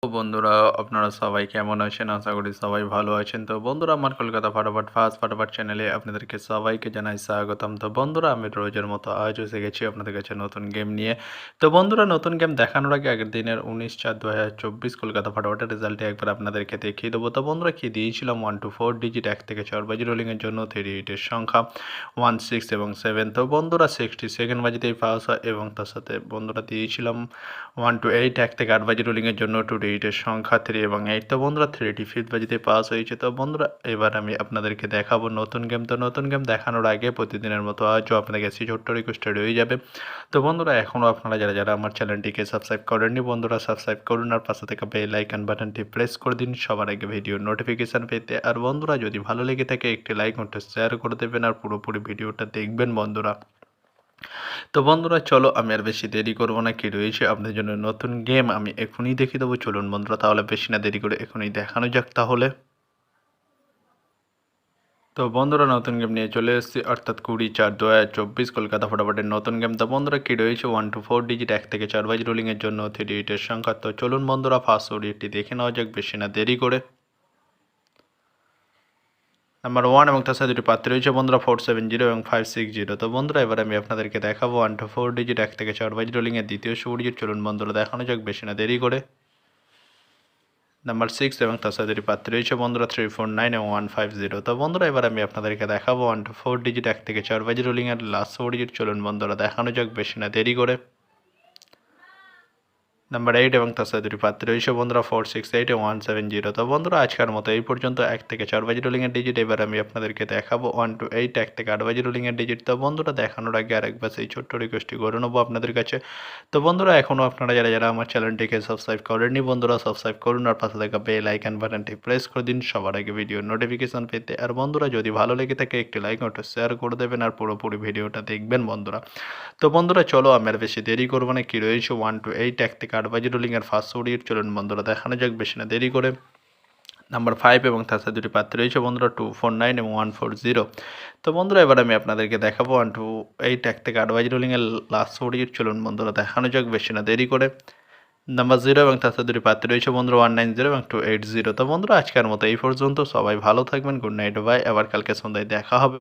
তো বন্ধুরা আপনারা সবাই কেমন আছেন? আশা করি সবাই ভালো আছেন। তো বন্ধুরা আমার কলকাতা ফাটাফাট চ্যানেলে আপনাদেরকে সবাইকে জানাই স্বাগতম। তো বন্ধুরা আমি রোজের মতো আজও এসে গেছি আপনাদের কাছে নতুন গেম নিয়ে। তো বন্ধুরা নতুন গেম দেখানোর আগে আগের দিনের 19/4/2024 কলকাতা ফাটাফাটের রেজাল্টটি একবার আপনাদেরকে দেখিয়ে দেবো। তো বন্ধুরা কি দিয়েছিলাম 1 to 4 ডিজিট 1 থেকে 4 বাজি রোলিংয়ের জন্য 3 ডিজিটের সংখ্যা 1, 6 এবং 7। তো বন্ধুরা 60 সেকেন্ড বাজিতেই পাস হয় এবং তার সাথে বন্ধুরা দিয়েছিলাম 1 to 8 1 থেকে 8 বাজি রোলিংয়ের জন্য 2 ডিজিটের সংখ্যা 3 এবং 8। তো বন্ধুরা 3টি ফিফথ বাজিতে পাস হয়েছে। তো বন্ধুরা এবার আমি আপনাদেরকে দেখাবো নতুন গেম। তো নতুন গেম দেখানোর আগে প্রতিদিনের মতো আজও আপনাদের কাছে ছোট্ট রিকোয়েস্ট রয়ে যাবে। তো বন্ধুরা এখনও আপনারা যারা আমার চ্যানেলটিকে সাবস্ক্রাইব করেননি বন্ধুরা সাবস্ক্রাইব করুন আর পাশে থাকা বেল আইকন বাটনটি প্রেস করে দিন সবার আগে ভিডিওর নোটিফিকেশান পেতে। আর বন্ধুরা যদি ভালো লেগে থাকে একটি লাইক ও শেয়ার করে দেবেন আর পুরোপুরি ভিডিওটা দেখবেন বন্ধুরা। তো বন্ধুরা চলো আমি আর বেশি দেরি করবো না, কি রয়েছে আপনাদের জন্য নতুন গেম আমি এখনই দেখিয়ে দেবো। চলুন বন্ধুরা তাহলে বেশি না দেরি করে এখনই দেখানো যাক তাহলে। তো বন্ধুরা নতুন গেম নিয়ে চলে এসেছি, অর্থাৎ 20/4/2024 কলকাতা ফটাফটের নতুন গেম। তো বন্ধুরা কি রয়েছে 1 to 4 ডিজিট 1 থেকে 4 বাজি রোলিংয়ের জন্য 3 ডিজিটের সংখ্যা। তো চলুন বন্ধুরা ফার্স্ট ওডিএফটি দেখে নেওয়া যাক বেশি না দেরি করে। নাম্বার 1 এবং তার সাথে দুটি প্রার্থী রয়েছে বন্ধুরা 470 এবং 560। তো বন্ধুরা এবার আমি আপনাদেরকে দেখাবো 1 to 4 ডিজিট 1 থেকে 4 বাজি রোলিংয়ের দ্বিতীয় শুভ ডিজিট। চলুন বন্ধুরা দেখানো যাক বেশি না দেরি করে। নাম্বার 6 এবং তার সাথে দুটি প্রার্থী রয়েছে বন্ধুরা 349 এবং 150। তো বন্ধুরা এবার আমি আপনাদেরকে দেখাবো 1 to 4 ডিজিট 1 থেকে 4 বাজি রোলিংয়ের লাস্ট শুভ ডিজিট। চলুন বন্ধুরা দেখানো যাক বেশি না দেরি করে। নাম্বার 8 এবং তার সাথে দুটি প্রার্থী রয়েছে বন্ধুরা 468 এবং 170। তো বন্ধুরা আজকের মতো এই পর্যন্ত 1 থেকে 4 বাজি রোলিংয়ের ডিজিট। এবার আমি আপনাদেরকে দেখাবো 1 to 8 1 থেকে 8 বাজি রোলিংয়ের ডিজিট। তো বন্ধুরা দেখানোর আগে আরেকবার সেই ছোট্ট রিকোয়েস্টটি করে নেবো আপনাদের কাছে। তো বন্ধুরা এখনও আপনারা যারা আমার চ্যানেলটিকে সাবস্ক্রাইব করেননি বন্ধুরা সাবস্ক্রাইব করুন আর পাশে থাকা বেল আইকন বাটনটি প্রেস করে দিন সবার আগে ভিডিওর নোটিফিকেশান পেতে। আর বন্ধুরা যদি ভালো লেগে থাকে একটি লাইক ও শেয়ার করে দেবেন আর পুরোপুরি ভিডিওটা দেখবেন বন্ধুরা। তো বন্ধুরা চলো আমি আর বেশি দেরি করবো না, কি রয়েছে 1 to 8 1 থেকে 8 বাজি রোলিংয়ের ফার্স্ট ওডিএফ। চলুন বন্ধুরা দেখানো যাক বেশি না দেরি করে। নাম্বার 5 এবং তার সাথে দুটি প্রার্থী রয়েছে বন্ধুরা 249 এবং 140। তো বন্ধুরা এবার আমি আপনাদেরকে দেখাবো 1 to 8 1 থেকে 8 বাজি রোলিংয়ের লাস্ট ওডিএফ। চলুন বন্ধুরা দেখানো যাক বেশি না দেরি করে। নাম্বার 0 এবং তার সাথে দুটি প্রার্থী রয়েছে বন্ধুরা 190 এবং 280। তো বন্ধুরা আজকের মতো এই পর্যন্ত, সবাই ভালো থাকবেন, গুড নাইট, বাই। আবার কালকে সন্ধ্যায় দেখা হবে।